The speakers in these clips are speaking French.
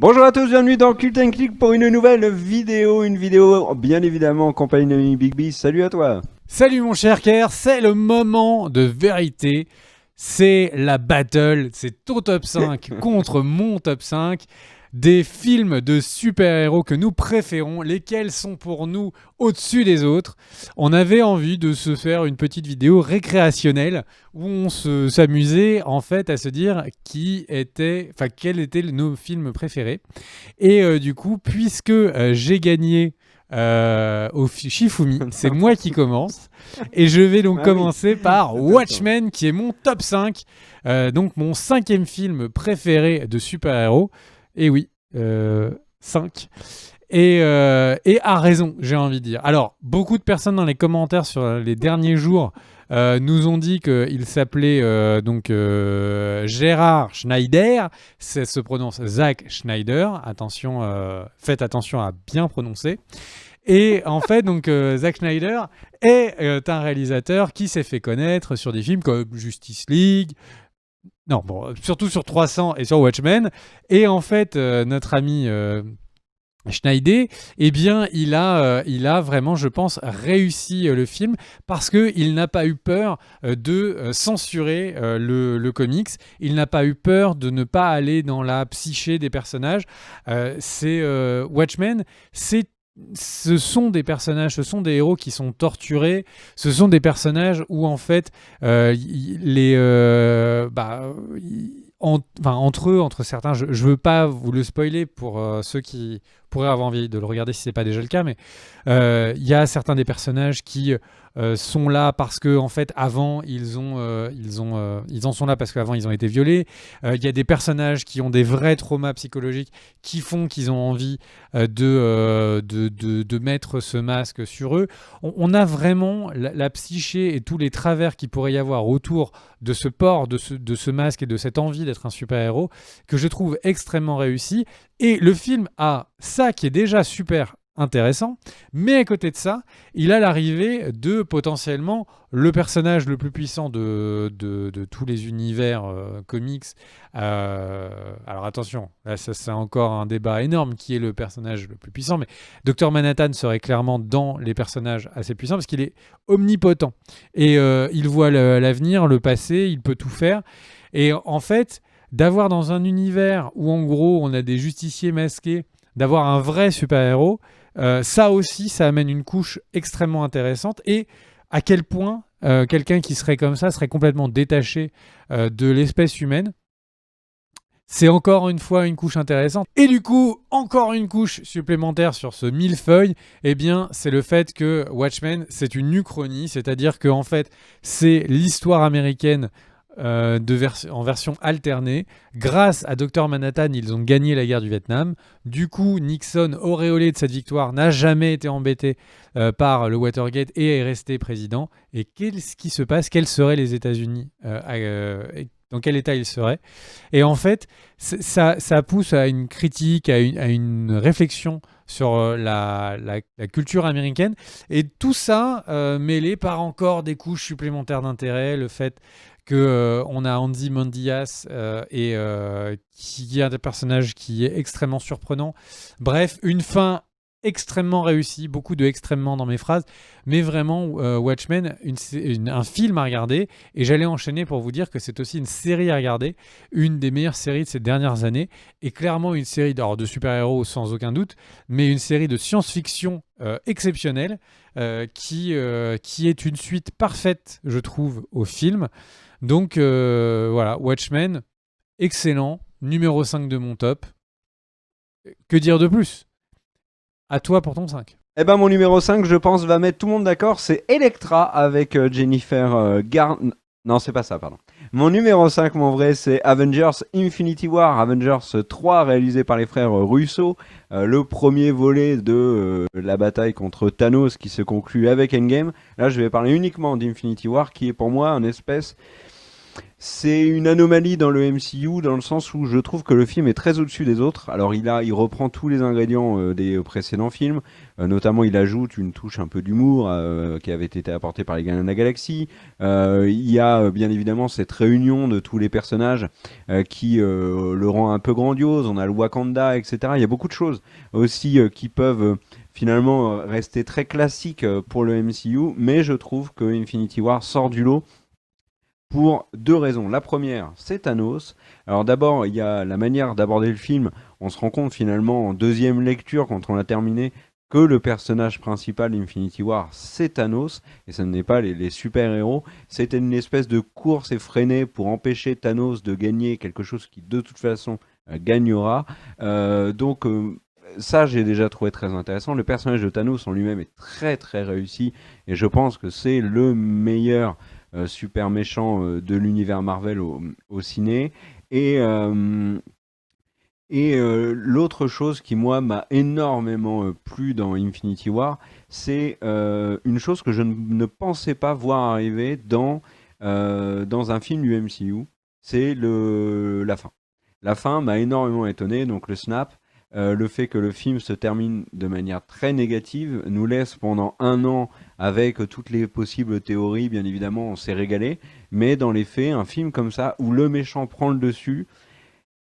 Bonjour à tous, bienvenue dans Cult and Click pour une nouvelle vidéo, bien évidemment en compagnie de l'ami Big B. Salut à toi. Salut mon cher Kerr, c'est le moment de vérité. C'est la battle, c'est ton top 5 contre mon top 5 des films de super-héros que nous préférons, lesquels sont pour nous au-dessus des autres. On avait envie de se faire une petite vidéo récréationnelle où on s'amusait en fait à se dire quels étaient nos films préférés. Et du coup, puisque j'ai gagné au Shifumi, c'est moi qui commence. Et je vais donc Ah oui, commencer par intéressant. Watchmen, qui est mon top 5. Donc mon cinquième film préféré de super-héros. Et oui, 5. Et a raison, j'ai envie de dire. Alors, beaucoup de personnes dans les commentaires sur les derniers jours nous ont dit qu'il s'appelait Gérard Schneider. Ça se prononce Zack Schneider. Attention, faites attention à bien prononcer. Et en fait, Zack Schneider est un réalisateur qui s'est fait connaître sur des films comme Justice League. Non, bon, surtout sur 300 et sur Watchmen. Et en fait, notre ami Schneider, eh bien, il a vraiment, je pense, réussi le film parce qu'il n'a pas eu peur de censurer le comics. Il n'a pas eu peur de ne pas aller dans la psyché des personnages. Watchmen, ce sont des personnages, ce sont des héros qui sont torturés, ce sont des personnages où en fait entre certains, je veux pas vous le spoiler pour ceux qui pourraient avoir envie de le regarder si c'est pas déjà le cas, mais il y a certains des personnages qui sont là parce que en fait avant ils en sont là parce qu'avant ils ont été violés. Il y a des personnages qui ont des vrais traumas psychologiques qui font qu'ils ont envie de mettre ce masque sur eux. On a vraiment la psyché et tous les travers qu'il pourrait y avoir autour de ce port, de ce masque et de cette envie d'être un super-héros que je trouve extrêmement réussi. Et le film a ça qui est déjà super intéressant, mais à côté de ça, il a l'arrivée de potentiellement le personnage le plus puissant de tous les univers comics. Alors attention, là ça, c'est encore un débat énorme qui est le personnage le plus puissant, mais Dr Manhattan serait clairement dans les personnages assez puissants parce qu'il est omnipotent et il voit l'avenir, le passé, il peut tout faire. Et en fait, d'avoir dans un univers où en gros on a des justiciers masqués, d'avoir un vrai super-héros, ça aussi, ça amène une couche extrêmement intéressante. Et à quel point quelqu'un qui serait comme ça serait complètement détaché de l'espèce humaine. C'est encore une fois une couche intéressante. Et du coup, encore une couche supplémentaire sur ce millefeuille, eh bien, c'est le fait que Watchmen, c'est une uchronie, c'est-à-dire que en fait, c'est l'histoire américaine en version alternée. Grâce à Dr Manhattan, ils ont gagné la guerre du Vietnam. Du coup, Nixon, auréolé de cette victoire, n'a jamais été embêté par le Watergate et est resté président. Et qu'est-ce qui se passe? Quels seraient les États-Unis dans quel état ils seraient? Et en fait, ça pousse à une critique, à une réflexion sur la culture américaine. Et tout ça mêlé par encore des couches supplémentaires d'intérêt, le fait qu'on a Andy Mandias qui est un personnage qui est extrêmement surprenant. Bref, une fin extrêmement réussie, beaucoup de extrêmement dans mes phrases, mais vraiment Watchmen, un film à regarder, et j'allais enchaîner pour vous dire que c'est aussi une série à regarder, une des meilleures séries de ces dernières années, et clairement une série de super-héros sans aucun doute, mais une série de science-fiction exceptionnelle, qui est une suite parfaite, je trouve, au film. Donc voilà, Watchmen, excellent, numéro 5 de mon top. Que dire de plus? À toi pour ton 5. Eh ben mon numéro 5, je pense, va mettre tout le monde d'accord, c'est Electra avec Jennifer Garner. Non, c'est pas ça, pardon. Mon numéro 5, mon vrai, c'est Avengers Infinity War, Avengers 3, réalisé par les frères Russo. Le premier volet de la bataille contre Thanos qui se conclut avec Endgame. Là, je vais parler uniquement d'Infinity War, qui est pour moi un espèce C'est une anomalie dans le MCU dans le sens où je trouve que le film est très au-dessus des autres. Alors il reprend tous les ingrédients des précédents films, notamment il ajoute une touche un peu d'humour qui avait été apportée par les Gardiens de la Galaxie. Il y a bien évidemment cette réunion de tous les personnages qui le rend un peu grandiose. On a le Wakanda, etc. Il y a beaucoup de choses aussi qui peuvent finalement rester très classiques pour le MCU, mais je trouve que Infinity War sort du lot pour deux raisons. La première, c'est Thanos. Alors d'abord, il y a la manière d'aborder le film. On se rend compte finalement en deuxième lecture, quand on l'a terminé, que le personnage principal d'Infinity War, c'est Thanos, et ce n'est pas les super-héros. C'était une espèce de course effrénée pour empêcher Thanos de gagner quelque chose qui de toute façon gagnera. Donc ça, j'ai déjà trouvé très intéressant. Le personnage de Thanos en lui-même est très très réussi, et je pense que c'est le meilleur super méchant de l'univers Marvel au ciné. Et, euh, et l'autre chose qui, moi, m'a énormément plu dans Infinity War, c'est une chose que je ne pensais pas voir arriver dans un film du MCU, c'est la fin. La fin m'a énormément étonné, donc le snap, le fait que le film se termine de manière très négative, nous laisse pendant un an avec toutes les possibles théories, bien évidemment, on s'est régalé, mais dans les faits, un film comme ça, où le méchant prend le dessus,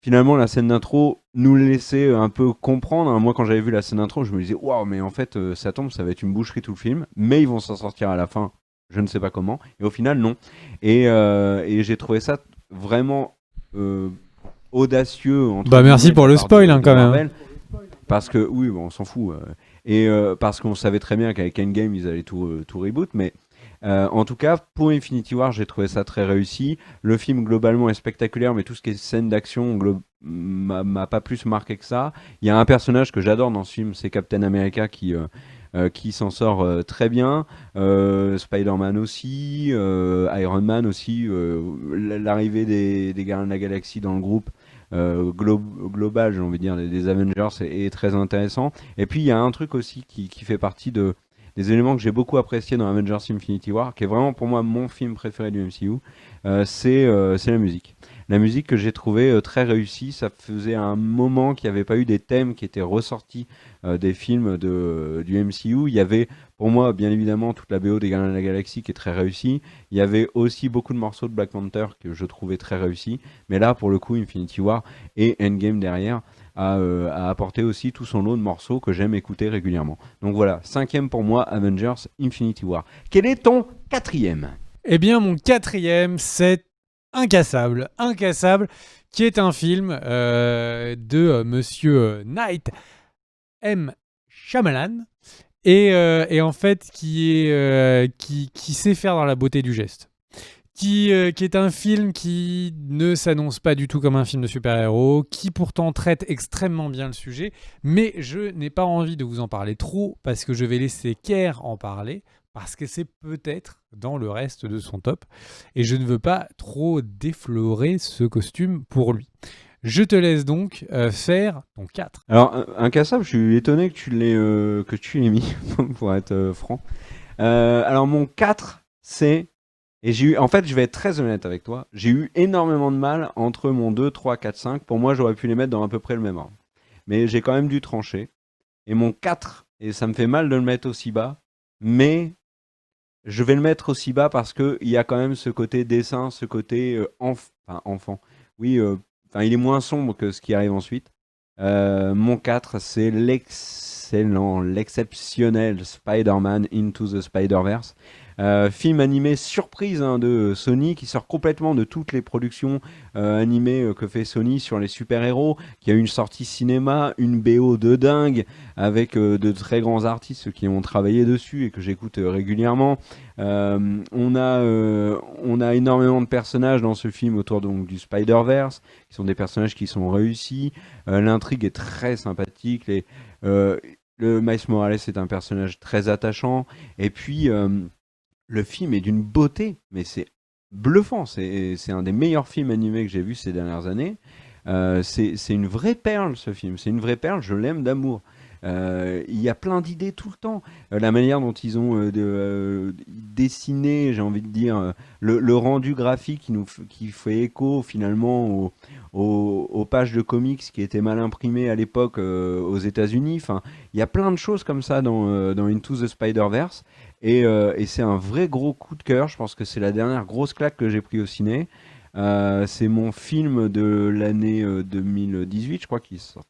finalement, la scène d'intro nous laissait un peu comprendre, hein. Moi, quand j'avais vu la scène d'intro, je me disais, waouh, mais en fait, ça tombe, ça va être une boucherie tout le film, mais ils vont s'en sortir à la fin, je ne sais pas comment. Et au final, non. Et j'ai trouvé ça vraiment euh, audacieux, entre Bah merci guillemets, de pour la le part spoil de, hein, de quand même. Marvel. Parce que, oui, bon, on s'en fout. Parce qu'on savait très bien qu'avec Endgame, ils allaient tout reboot. Mais en tout cas, pour Infinity War, j'ai trouvé ça très réussi. Le film, globalement, est spectaculaire, mais tout ce qui est scène d'action m'a pas plus marqué que ça. Il y a un personnage que j'adore dans ce film, c'est Captain America qui s'en sort très bien. Spider-Man aussi, Iron Man aussi. L'arrivée des Gardiens de la Galaxie dans le groupe global, j'ai envie de dire, des Avengers est très intéressant. Et puis il y a un truc aussi qui fait partie des éléments que j'ai beaucoup apprécié dans Avengers Infinity War, qui est vraiment pour moi mon film préféré du MCU, c'est la musique. La musique que j'ai trouvée très réussie, ça faisait un moment qu'il n'y avait pas eu des thèmes qui étaient ressortis des films du MCU. Il y avait pour moi bien évidemment toute la BO des Gardiens de la Galaxie qui est très réussie. Il y avait aussi beaucoup de morceaux de Black Panther que je trouvais très réussis. Mais là pour le coup Infinity War et Endgame derrière a apporté aussi tout son lot de morceaux que j'aime écouter régulièrement. Donc voilà, cinquième pour moi, Avengers Infinity War. Quel est ton quatrième? Eh bien, mon quatrième, c'est Incassable. Incassable, qui est un film de Monsieur Night M. Shyamalan, et en fait qui sait faire dans la beauté du geste. Qui est un film qui ne s'annonce pas du tout comme un film de super-héros, qui pourtant traite extrêmement bien le sujet, mais je n'ai pas envie de vous en parler trop, parce que je vais laisser Kerr en parler, parce que c'est peut-être dans le reste de son top, et je ne veux pas trop déflorer ce costume pour lui. Je te laisse donc faire ton 4. Alors, Incassable, je suis étonné que tu l'aies mis, pour être franc. Alors, mon 4, c'est. Et j'ai eu. En fait, je vais être très honnête avec toi. J'ai eu énormément de mal entre mon 2, 3, 4, 5. Pour moi, j'aurais pu les mettre dans à peu près le même ordre. Mais j'ai quand même dû trancher. Et mon 4, et ça me fait mal de le mettre aussi bas, mais je vais le mettre aussi bas parce qu'il y a quand même ce côté dessin, ce côté enfin, enfant. Oui, enfin, il est moins sombre que ce qui arrive ensuite. Mon 4, c'est l'excellent, l'exceptionnel Spider-Man Into the Spider-Verse. Film animé surprise, hein, de Sony, qui sort complètement de toutes les productions animées que fait Sony sur les super-héros, qui a une sortie cinéma, une BO de dingue, avec de très grands artistes qui ont travaillé dessus et que j'écoute régulièrement. On a énormément de personnages dans ce film autour donc du Spider-Verse, qui sont des personnages qui sont réussis. L'intrigue est très sympathique. Le Miles Morales est un personnage très attachant. Et puis, le film est d'une beauté, mais c'est bluffant. C'est un des meilleurs films animés que j'ai vu ces dernières années. C'est une vraie perle, ce film. C'est une vraie perle, je l'aime d'amour. Il y a plein d'idées tout le temps. La manière dont ils ont dessiné, j'ai envie de dire, le rendu graphique qui fait écho finalement aux pages de comics qui étaient mal imprimées à l'époque aux États-Unis. Enfin, il y a plein de choses comme ça dans Into the Spider-Verse. Et c'est un vrai gros coup de cœur. Je pense que c'est la dernière grosse claque que j'ai pris au ciné. C'est mon film de l'année 2018, je crois qu'il sort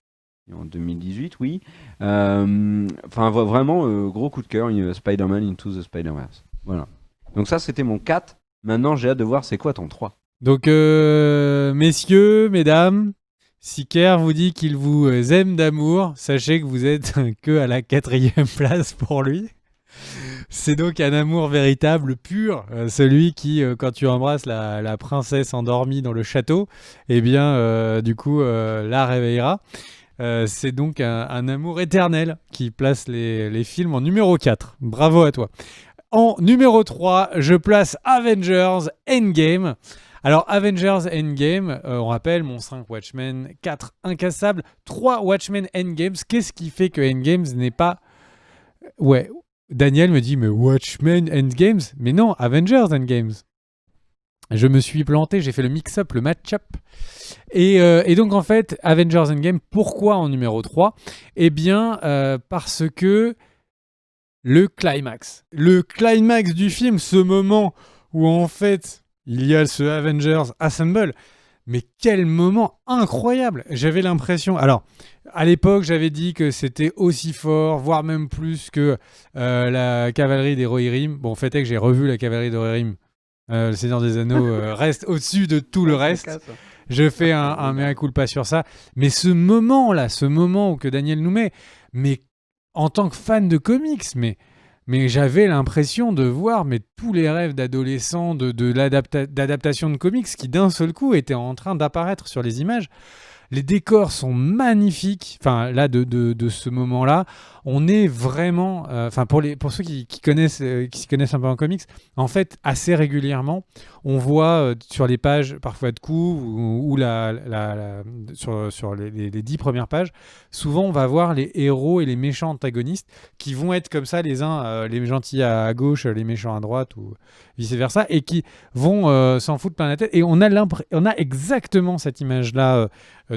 en 2018, oui. Enfin, vraiment, gros coup de cœur, Spider-Man Into the Spider-Verse. Voilà. Donc ça, c'était mon 4. Maintenant, j'ai hâte de voir c'est quoi ton 3. Donc, messieurs, mesdames, si Kerr vous dit qu'il vous aime d'amour, sachez que vous êtes que à la 4e place pour lui. C'est donc un amour véritable, pur, celui qui, quand tu embrasses la princesse endormie dans le château, eh bien, du coup, la réveillera. C'est donc un amour éternel qui place les films en numéro 4. Bravo à toi. En numéro 3, je place Avengers Endgame. Alors, Avengers Endgame, on rappelle, mon 5 Watchmen, 4 Incassables, 3 Watchmen Endgames. Qu'est-ce qui fait que Endgames n'est pas... Ouais, Daniel me dit, mais Watchmen Endgames? Mais non, Avengers Endgames. Je me suis planté, j'ai fait le mix-up, le match-up. Et donc, en fait, Avengers Endgame, pourquoi en numéro 3? Eh bien, parce que le climax du film, ce moment où, en fait, il y a ce Avengers Assemble, mais quel moment incroyable! J'avais l'impression... Alors, à l'époque, j'avais dit que c'était aussi fort, voire même plus que la cavalerie des Rohirrim. Bon, en fait, est que j'ai revu la cavalerie des Rohirrim. Le Seigneur des Anneaux reste au-dessus de tout le reste. Je fais un mea culpa sur ça. Mais ce moment-là, ce moment que Daniel nous met, mais en tant que fan de comics, mais j'avais l'impression de voir tous les rêves d'adolescents d'adaptation de comics qui d'un seul coup étaient en train d'apparaître sur les images. Les décors sont magnifiques. Enfin, là, de ce moment-là, on est vraiment... Enfin, pour ceux qui s'y connaissent un peu en comics, en fait, assez régulièrement, on voit sur les pages, parfois de coups, ou sur les 10 premières pages, souvent, on va voir les héros et les méchants antagonistes qui vont être comme ça, les uns, les gentils à gauche, les méchants à droite, ou vice-versa, et qui vont s'en foutre plein la tête. Et on a exactement cette image-là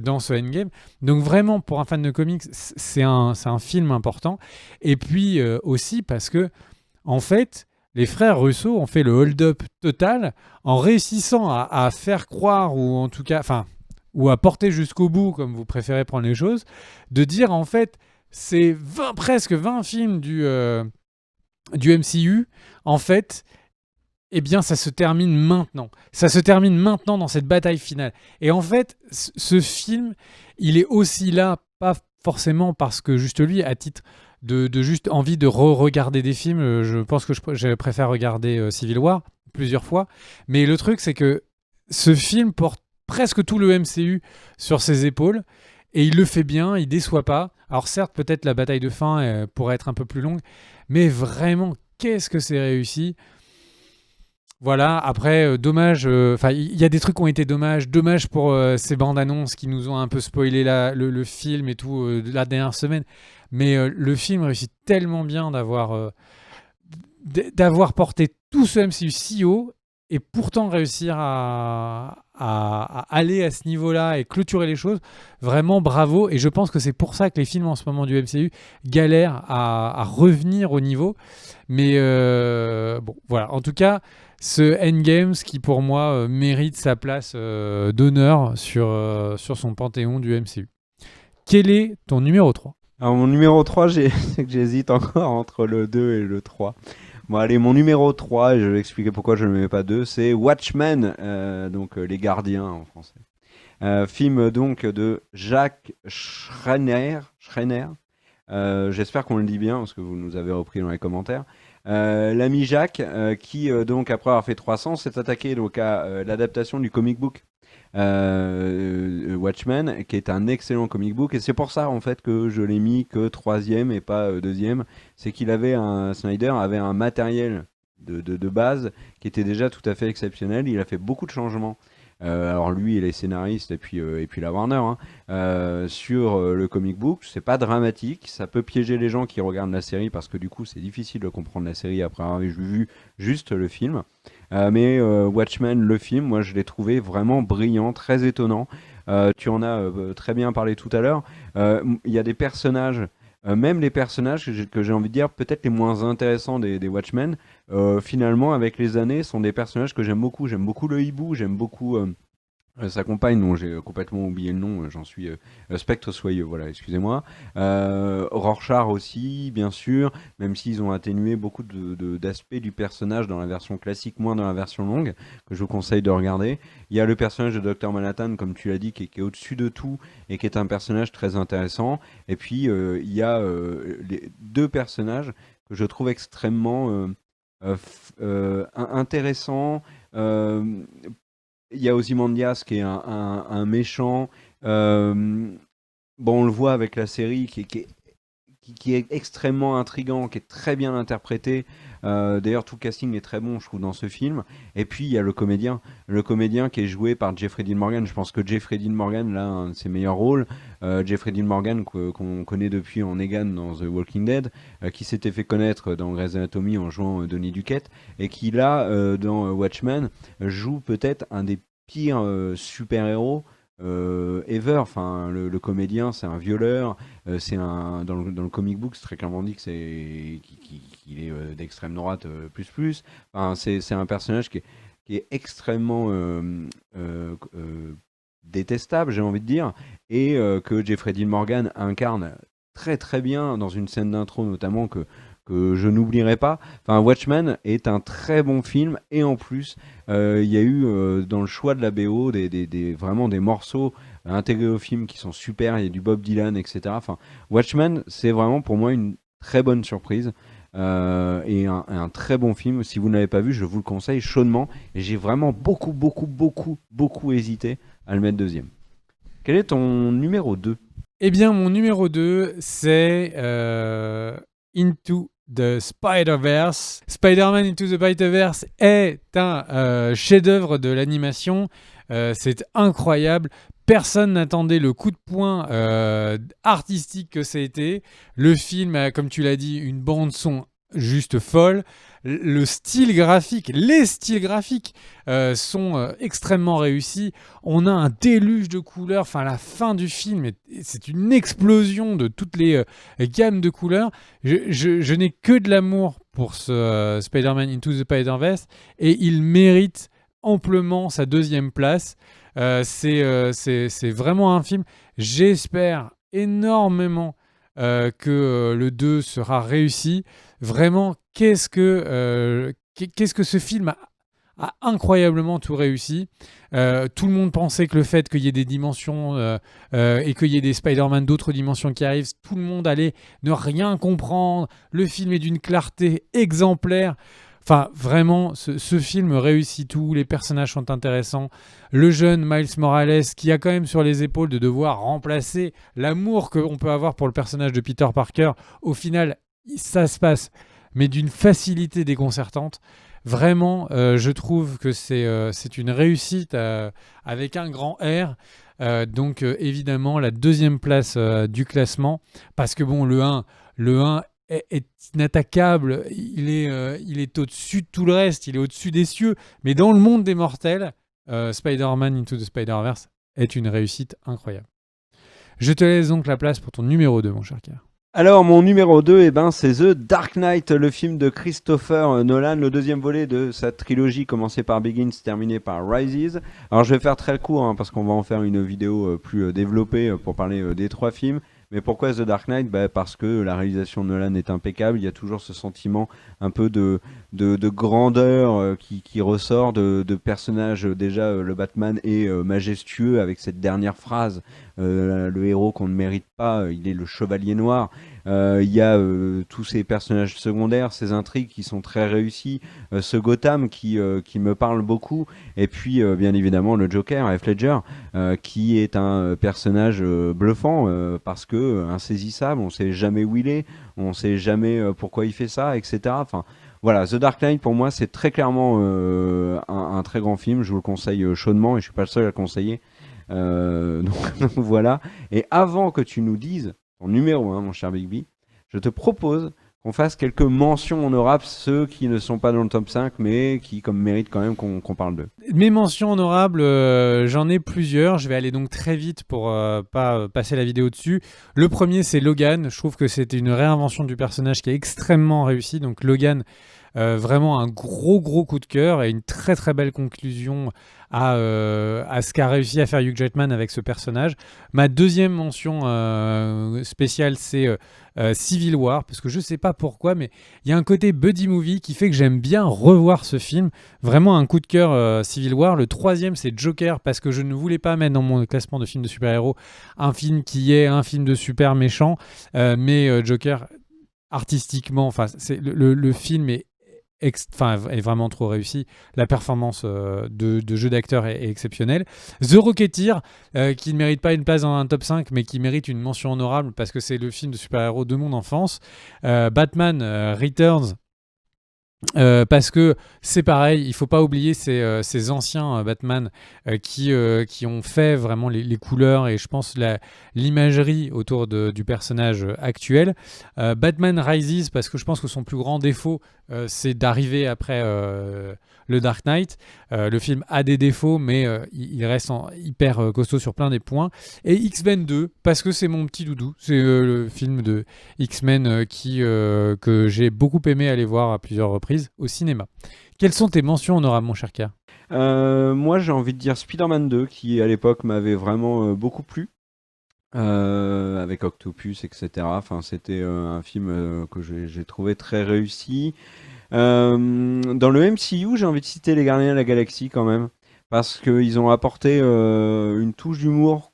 dans ce Endgame. Donc vraiment, pour un fan de comics, c'est un film important. Et puis aussi parce que, en fait, les frères Russo ont fait le hold-up total en réussissant à faire croire, ou en tout cas, enfin, ou à porter jusqu'au bout, comme vous préférez prendre les choses, de dire, en fait, c'est presque 20 films du MCU, en fait... Eh bien, ça se termine maintenant. Ça se termine maintenant dans cette bataille finale. Et en fait, ce film, il est aussi là, pas forcément parce que juste lui, à titre de juste envie de re-regarder des films, je pense que je préfère regarder Civil War plusieurs fois. Mais le truc, c'est que ce film porte presque tout le MCU sur ses épaules. Et il le fait bien, il déçoit pas. Alors certes, peut-être la bataille de fin pourrait être un peu plus longue. Mais vraiment, qu'est-ce que c'est réussi! Voilà, après, dommage, enfin, il y a des trucs qui ont été dommage pour ces bandes annonces qui nous ont un peu spoilé le film et tout la dernière semaine. Mais le film réussit tellement bien d'avoir porté tout ce MCU si haut et pourtant réussir à aller à ce niveau-là et clôturer les choses. Vraiment bravo. Et je pense que c'est pour ça que les films en ce moment du MCU galèrent à revenir au niveau. Mais bon, voilà. En tout cas, ce Endgame qui pour moi mérite sa place d'honneur sur son panthéon du MCU. Quel est ton numéro 3? Alors mon numéro 3, c'est que j'hésite encore entre le 2 et le 3. Bon allez, mon numéro 3, et je vais expliquer pourquoi je ne le mets pas 2, c'est Watchmen, donc Les Gardiens en français. Film donc de Jacques Schreiner. J'espère qu'on le dit bien, parce que vous nous avez repris dans les commentaires. L'ami Jacques, qui donc après avoir fait 300, s'est attaqué donc à l'adaptation du comic book Watchmen, qui est un excellent comic book, et c'est pour ça en fait que je l'ai mis que 3e et pas 2e. C'est qu'il Snyder avait un matériel de base qui était déjà tout à fait exceptionnel. Il a fait beaucoup de changements alors lui et les scénaristes et puis la Warner, hein, sur le comic book. C'est pas dramatique, ça peut piéger les gens qui regardent la série parce que du coup c'est difficile de comprendre la série après avoir vu juste le film. Mais Watchmen, le film, moi je l'ai trouvé vraiment brillant, très étonnant. Tu en as très bien parlé tout à l'heure. Il y a des personnages, même les personnages que j'ai envie de dire peut-être les moins intéressants des Watchmen, finalement avec les années sont des personnages que j'aime beaucoup. J'aime beaucoup le hibou, j'aime beaucoup sa compagne, dont j'ai complètement oublié le nom, j'en suis Spectre Soyeux, voilà, excusez-moi. Rorschach aussi, bien sûr, même s'ils ont atténué beaucoup d'aspects du personnage dans la version classique, moins dans la version longue, que je vous conseille de regarder. Il y a le personnage de Dr Manhattan, comme tu l'as dit, qui est au-dessus de tout et qui est un personnage très intéressant. Et puis il y a les deux personnages que je trouve extrêmement intéressants. Il y a Ozymandias qui est un méchant. Bon, on le voit avec la série qui est extrêmement intrigant, qui est très bien interprété. D'ailleurs, tout le casting est très bon, je trouve, dans ce film. Et puis, il y a le comédien qui est joué par Jeffrey Dean Morgan. Je pense que Jeffrey Dean Morgan, là, un de ses meilleurs rôles. Jeffrey Dean Morgan, qu'on connaît depuis en Negan dans The Walking Dead, qui s'était fait connaître dans Grey's Anatomy en jouant Donny Duquette, et qui, là, dans Watchmen, joue peut-être un des pires super-héros ever. Enfin, le comédien, c'est un violeur. Dans le comic book, c'est très clairement dit que qu'il est d'extrême droite plus plus. Enfin, c'est un personnage qui est extrêmement détestable, j'ai envie de dire, et que Jeffrey Dean Morgan incarne très très bien dans une scène d'intro notamment que je n'oublierai pas. Enfin, Watchmen est un très bon film et en plus, il y a eu dans le choix de la BO vraiment des morceaux intégrés au film qui sont super. Il y a du Bob Dylan, etc. Enfin, Watchmen, c'est vraiment pour moi une très bonne surprise. Et un très bon film. Si vous ne l'avez pas vu, je vous le conseille chaudement. Et j'ai vraiment beaucoup hésité à le mettre deuxième. Quel est ton numéro 2? Eh bien, mon numéro 2, c'est Into the Spider-Verse. Spider-Man Into the Spider-Verse est un chef-d'œuvre de l'animation. C'est incroyable. Personne n'attendait le coup de poing artistique que ça a été. Le film a, comme tu l'as dit, une bande-son juste folle. Le style graphique, les styles graphiques sont extrêmement réussis. On a un déluge de couleurs. Enfin, la fin du film, c'est une explosion de toutes les gammes de couleurs. Je n'ai que de l'amour pour ce Spider-Man Into the Spider-Verse et il mérite amplement sa deuxième place. C'est vraiment un film. J'espère énormément que le 2 sera réussi. Vraiment, qu'est-ce que ce film a incroyablement tout réussi. Tout le monde pensait que le fait qu'il y ait des dimensions et qu'il y ait des Spider-Man d'autres dimensions qui arrivent, tout le monde allait ne rien comprendre. Le film est d'une clarté exemplaire. Enfin, vraiment, ce film réussit tout. Les personnages sont intéressants. Le jeune Miles Morales, qui a quand même sur les épaules de devoir remplacer l'amour qu'on peut avoir pour le personnage de Peter Parker, au final, ça se passe, mais d'une facilité déconcertante. Vraiment, je trouve que c'est une réussite avec un grand R. Donc, évidemment, la deuxième place du classement. Parce que, bon, le 1 est inattaquable, il est au-dessus de tout le reste, il est au-dessus des cieux, mais dans le monde des mortels, Spider-Man Into the Spider-Verse est une réussite incroyable. Je te laisse donc la place pour ton numéro 2, mon cher Pierre. Alors, mon numéro 2, c'est The Dark Knight, le film de Christopher Nolan, le deuxième volet de sa trilogie commencée par Begins, terminée par Rises. Alors, je vais faire très court, hein, parce qu'on va en faire une vidéo plus développée pour parler des trois films. Mais pourquoi The Dark Knight? Parce que la réalisation de Nolan est impeccable. Il y a toujours ce sentiment un peu de grandeur qui ressort de personnages. Déjà, le Batman est majestueux avec cette dernière phrase. Le héros qu'on ne mérite pas, il est le chevalier noir. Il y a tous ces personnages secondaires, ces intrigues qui sont très réussies. Ce Gotham qui me parle beaucoup. Et puis, bien évidemment, le Joker, Heath Ledger, qui est un personnage bluffant parce que insaisissable, on ne sait jamais où il est, on ne sait jamais pourquoi il fait ça, etc. Enfin, Voilà, The Dark Knight pour moi c'est très clairement un très grand film. Je vous le conseille chaudement et je suis pas le seul à le conseiller. Donc voilà. Et avant que tu nous dises ton numéro 1, mon cher Bigby, je te propose qu'on fasse quelques mentions honorables, ceux qui ne sont pas dans le top 5, mais qui comme méritent quand même qu'on parle d'eux. Mes mentions honorables, j'en ai plusieurs. Je vais aller donc très vite pour pas passer la vidéo dessus. Le premier, c'est Logan. Je trouve que c'était une réinvention du personnage qui est extrêmement réussie. Donc Logan, vraiment un gros coup de cœur et une très très belle conclusion à ce qu'a réussi à faire Hugh Jackman avec ce personnage. Ma deuxième mention spéciale, c'est Civil War, parce que je sais pas pourquoi, mais il y a un côté buddy movie qui fait que j'aime bien revoir ce film. Vraiment un coup de cœur Civil War. Le troisième, c'est Joker, parce que je ne voulais pas mettre dans mon classement de films de super-héros un film qui est un film de super méchant, mais Joker artistiquement, enfin, le film est est vraiment trop réussi. La performance de jeu d'acteur est exceptionnelle. The Rocketeer, qui ne mérite pas une place dans un top 5, mais qui mérite une mention honorable parce que c'est le film de super-héros de mon enfance. Batman Returns, parce que c'est pareil, il faut pas oublier ces anciens Batman qui ont fait vraiment les couleurs et je pense l'imagerie autour du personnage actuel. Batman Rises, parce que je pense que son plus grand défaut, c'est d'arriver après le Dark Knight. Le film a des défauts, mais il reste hyper costaud sur plein des points. Et X-Men 2, parce que c'est mon petit doudou. C'est le film de X-Men que j'ai beaucoup aimé aller voir à plusieurs reprises au cinéma. Quelles sont tes mentions honorables, mon cher K? Moi j'ai envie de dire Spider-Man 2 qui à l'époque m'avait vraiment beaucoup plu. Avec Octopus, etc. Enfin, c'était un film que j'ai trouvé très réussi. Dans le MCU, j'ai envie de citer Les Gardiens de la Galaxie quand même, parce qu'ils ont apporté une touche d'humour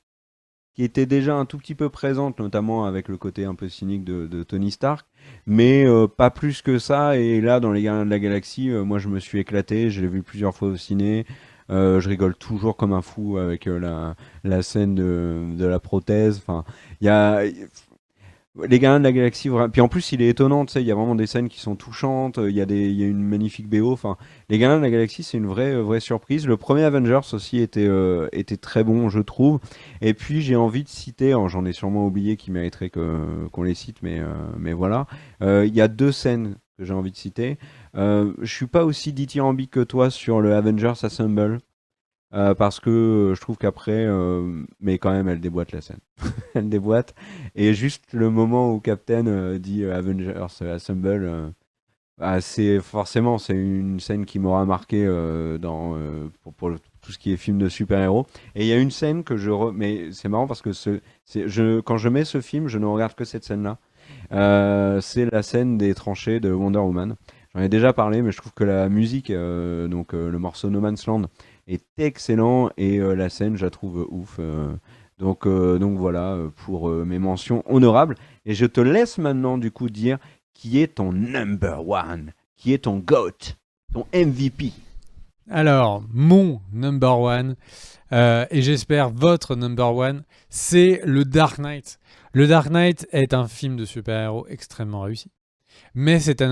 qui était déjà un tout petit peu présente, notamment avec le côté un peu cynique de Tony Stark, mais pas plus que ça. Et là, dans Les Gardiens de la Galaxie, moi je me suis éclaté, je l'ai vu plusieurs fois au ciné. Je rigole toujours comme un fou avec la scène de la prothèse. Enfin, il y a les Gardiens de la Galaxie, puis en plus il est étonnant, tu sais, il y a vraiment des scènes qui sont touchantes, il y a une magnifique BO, enfin, les Gardiens de la Galaxie c'est une vraie surprise. Le premier Avengers aussi était très bon, je trouve. Et puis j'ai envie de citer, alors, j'en ai sûrement oublié qui mériteraient qu'on les cite, mais voilà. Il y a deux scènes que j'ai envie de citer. Je suis pas aussi dithyrambique que toi sur le Avengers Assemble. Parce que je trouve qu'après, mais quand même, elle déboîte la scène. Elle déboîte. Et juste le moment où Captain dit Avengers Assemble, forcément, c'est une scène qui m'aura marqué pour tout ce qui est film de super-héros. Et il y a une scène mais c'est marrant parce que quand je mets ce film, je ne regarde que cette scène-là. C'est la scène des tranchées de Wonder Woman. J'en ai déjà parlé, mais je trouve que la musique, le morceau No Man's Land, est excellent et la scène, je la trouve ouf. Donc voilà pour mes mentions honorables. Et je te laisse maintenant du coup dire qui est ton number one, qui est ton GOAT, ton MVP. Alors, mon number one, et j'espère votre number one, c'est le Dark Knight. Le Dark Knight est un film de super-héros extrêmement réussi. Mais c'est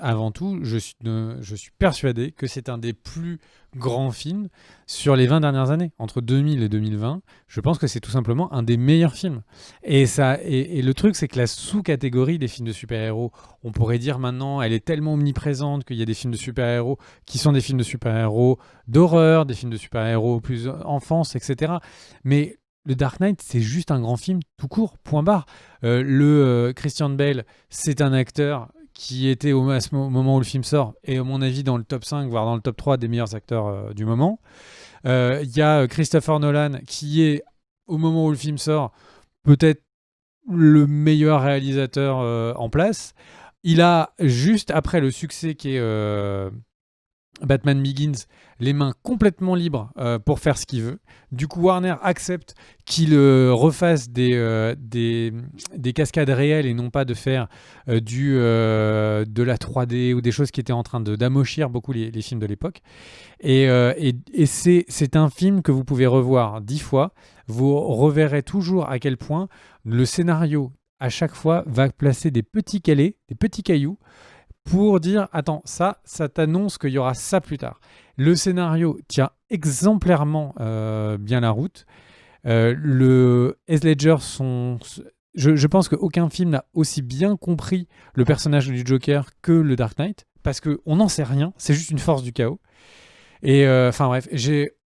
avant tout, je suis persuadé que c'est un des plus grands films sur les 20 dernières années. Entre 2000 et 2020, je pense que c'est tout simplement un des meilleurs films. Et le truc, c'est que la sous-catégorie des films de super-héros, on pourrait dire maintenant, elle est tellement omniprésente qu'il y a des films de super-héros qui sont des films de super-héros d'horreur, des films de super-héros plus enfance, etc. Mais le Dark Knight, c'est juste un grand film tout court, point barre. Christian Bale, c'est un acteur qui était à ce moment où le film sort, et à mon avis dans le top 5, voire dans le top 3 des meilleurs acteurs du moment. Il y a Christopher Nolan, qui est, au moment où le film sort, peut-être le meilleur réalisateur en place. Il a, juste après le succès qui est Batman Begins, les mains complètement libres pour faire ce qu'il veut. Du coup, Warner accepte qu'il refasse des cascades réelles et non pas de faire de la 3D ou des choses qui étaient en train d'amochir beaucoup les films de l'époque. Et c'est un film que vous pouvez revoir 10 fois. Vous reverrez toujours à quel point le scénario, à chaque fois, va placer des petits cailloux pour dire attends, ça t'annonce qu'il y aura ça plus tard. Le scénario tient exemplairement bien la route. Le Heath Ledger, je pense qu'aucun film n'a aussi bien compris le personnage du Joker que le Dark Knight, parce qu'on n'en sait rien, c'est juste une force du chaos. Et enfin bref,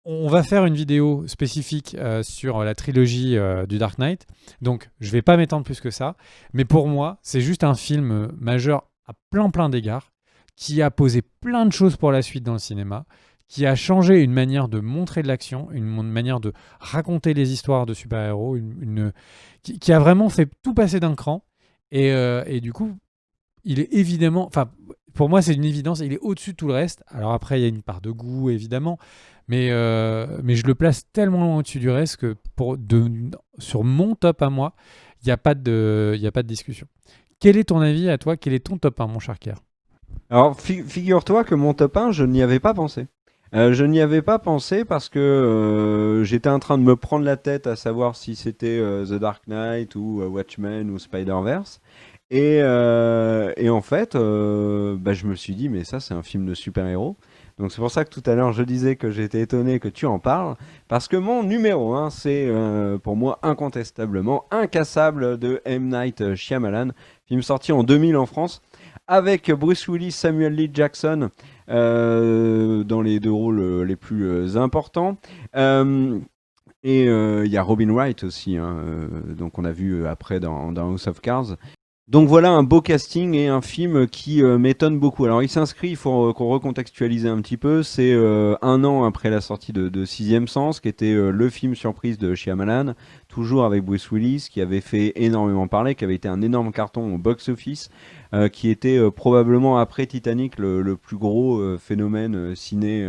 on va faire une vidéo spécifique sur la trilogie du Dark Knight, donc je vais pas m'étendre plus que ça, mais pour moi, c'est juste un film majeur à plein d'égards, qui a posé plein de choses pour la suite dans le cinéma, qui a changé une manière de montrer de l'action, une manière de raconter les histoires de super-héros, qui a vraiment fait tout passer d'un cran. Et du coup, il est évidemment... Enfin, pour moi, c'est une évidence. Il est au-dessus de tout le reste. Alors après, il y a une part de goût, évidemment. Mais je le place tellement loin au-dessus du reste que sur mon top à moi, il n'y a pas de discussion. Quel est ton avis à toi? Quel est ton top 1, mon cher Kerr? Alors, figure-toi que mon top 1, je n'y avais pas pensé. Je n'y avais pas pensé parce que j'étais en train de me prendre la tête à savoir si c'était The Dark Knight ou Watchmen ou Spider-Verse. Et en fait, bah, je me suis dit, mais ça, c'est un film de super-héros. Donc c'est pour ça que tout à l'heure, je disais que j'étais étonné que tu en parles. Parce que mon numéro 1, c'est pour moi incontestablement Incassable de M. Night Shyamalan, film sorti en 2000 en France, avec Bruce Willis, Samuel L. Jackson dans les deux rôles les plus importants. Et il y a Robin Wright aussi, hein, donc on a vu après dans House of Cards. Donc voilà un beau casting et un film qui m'étonne beaucoup. Alors il s'inscrit, il faut qu'on recontextualise un petit peu, c'est un an après la sortie de Sixième Sens, qui était le film surprise de Shyamalan, toujours avec Bruce Willis, qui avait fait énormément parler, qui avait été un énorme carton au box-office, qui était probablement après Titanic le plus gros phénomène ciné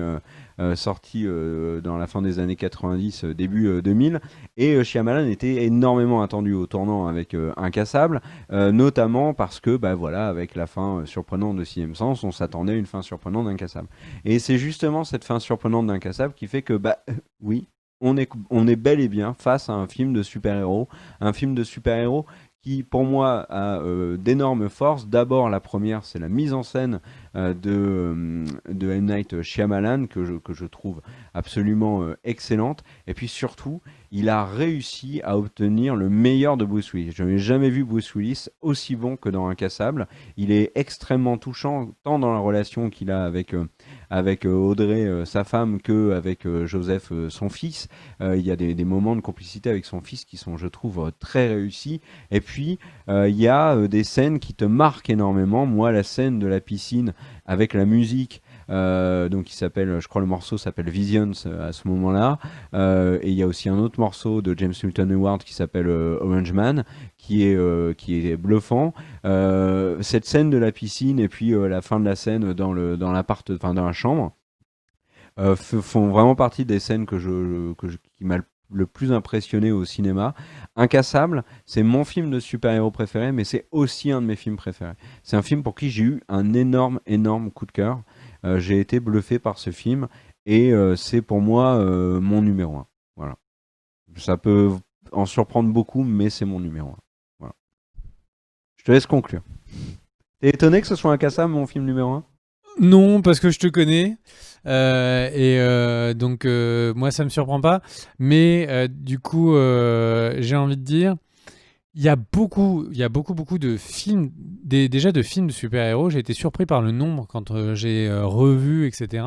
sorti dans la fin des années 90, début 2000. Et Shyamalan était énormément attendu au tournant avec Incassable, notamment parce que, bah voilà, avec la fin surprenante de Sixième Sens, on s'attendait à une fin surprenante d'Incassable. Et c'est justement cette fin surprenante d'Incassable qui fait que, bah oui, on est bel et bien face à un film de super-héros, qui, pour moi, a d'énormes forces. D'abord, la première, c'est la mise en scène de M. Night Shyamalan, que je trouve absolument excellente. Et puis surtout, il a réussi à obtenir le meilleur de Bruce Willis. Je n'ai jamais vu Bruce Willis aussi bon que dans Incassable. Il est extrêmement touchant, tant dans la relation qu'il a avec Audrey, sa femme, qu'avec Joseph, son fils. Il y a des moments de complicité avec son fils qui sont, je trouve, très réussis. Et puis, il y a des scènes qui te marquent énormément. Moi, la scène de la piscine avec la musique, donc je crois le morceau s'appelle Visions à ce moment-là. Et il y a aussi un autre morceau de James Newton Howard qui s'appelle Orange Man, qui est bluffant. Cette scène de la piscine et puis la fin de la scène dans la chambre font vraiment partie des scènes qui m'a le plus impressionné au cinéma. Incassable, c'est mon film de super-héros préféré, mais c'est aussi un de mes films préférés. C'est un film pour qui j'ai eu un énorme coup de cœur. J'ai été bluffé par ce film et c'est pour moi mon numéro 1. Voilà. Ça peut en surprendre beaucoup, mais c'est mon numéro 1. Voilà. Je te laisse conclure. T'es étonné que ce soit Incassable, mon film numéro 1? Non, parce que je te connais. Donc, moi, ça me surprend pas. Mais du coup, j'ai envie de dire, il y a beaucoup de films, déjà de films de super-héros. J'ai été surpris par le nombre quand j'ai revu, etc.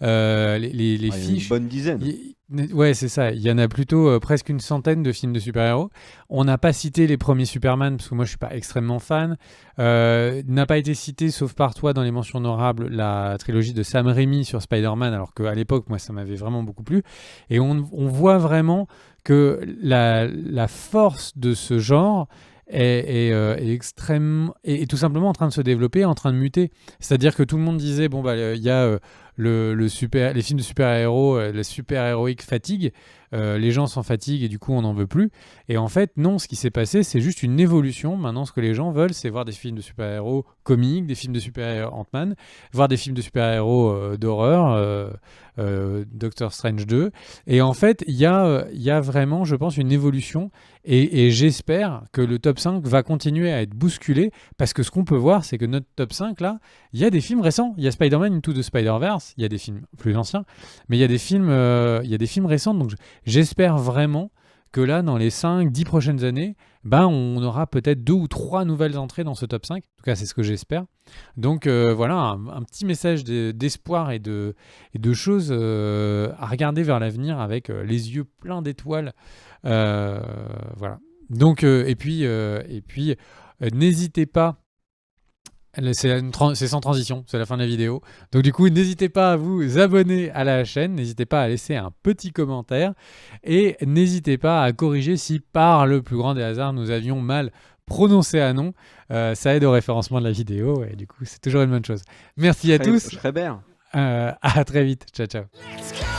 Les Ah, il y en a fiches. une bonne dizaine. Ouais, c'est ça. Il y en a plutôt presque une centaine de films de super-héros. On n'a pas cité les premiers Superman, parce que moi, je suis pas extrêmement fan. N'a pas été cité, sauf par toi, dans les mentions honorables, la trilogie de Sam Raimi sur Spider-Man, alors qu'à l'époque, moi, ça m'avait vraiment beaucoup plu. Et on voit vraiment que la force de ce genre est extrêmement est tout simplement en train de se développer, en train de muter. C'est-à-dire que tout le monde disait bon bah il y a les films de super-héros, la super-héroïque fatigue. Les gens s'en fatiguent et du coup on n'en veut plus. Et en fait, non, ce qui s'est passé, c'est juste une évolution. Maintenant, ce que les gens veulent, c'est voir des films de super-héros comiques, des films de super-héros Ant-Man, voir des films de super-héros d'horreur, Doctor Strange 2. Et en fait, il y a vraiment, je pense, une évolution. Et j'espère que le top 5 va continuer à être bousculé, parce que ce qu'on peut voir, c'est que notre top 5, là, il y a des films récents. Il y a Spider-Man Into the Spider-Verse, il y a des films plus anciens, mais il y a des films récents. Donc j'espère vraiment que là, dans les 5-10 prochaines années, on aura peut-être 2 ou 3 nouvelles entrées dans ce top 5. En tout cas, c'est ce que j'espère. Donc voilà, un petit message d'espoir et de choses à regarder vers l'avenir avec les yeux pleins d'étoiles. Voilà. Donc, et puis n'hésitez pas. C'est sans transition, c'est la fin de la vidéo. Donc du coup, n'hésitez pas à vous abonner à la chaîne, n'hésitez pas à laisser un petit commentaire et n'hésitez pas à corriger si par le plus grand des hasards nous avions mal prononcé un nom. Ça aide au référencement de la vidéo et du coup, c'est toujours une bonne chose. Merci à tous. Schreiber. À très vite. Ciao, ciao. Let's go!